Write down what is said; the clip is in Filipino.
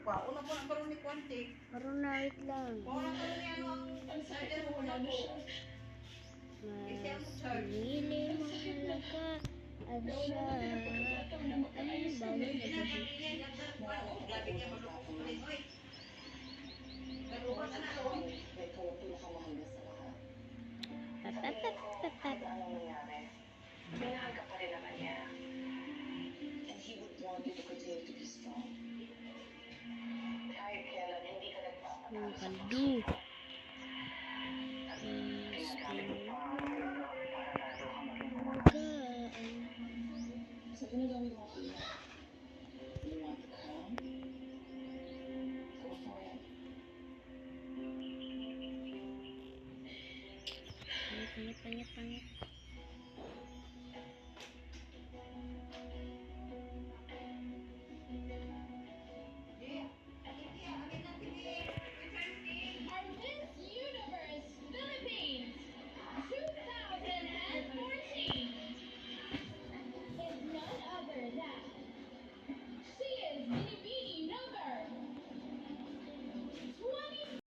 pa. Una po na karoon ni Kwanti. Maroon na, wait lang. Una karoon ni ano ang charger mo na po. Mas pinili mo halaga at siya ay bawal na gabi. Grabe niya malupok ko rin. Uy! Galuhan na ako. Ikaw ang pinakamahalaga sa lahat. Papapapapat. Ano nangyari? Minahal ka pa rin naman niya. And he would want you to continue to be strong. Kahit kailan hindi ka nagpapatalo sa Kaldu. pinagamit mo pa ang para lalo ka maging sa ginagamit mo kaya. You want the crown? Go for it. Pangit.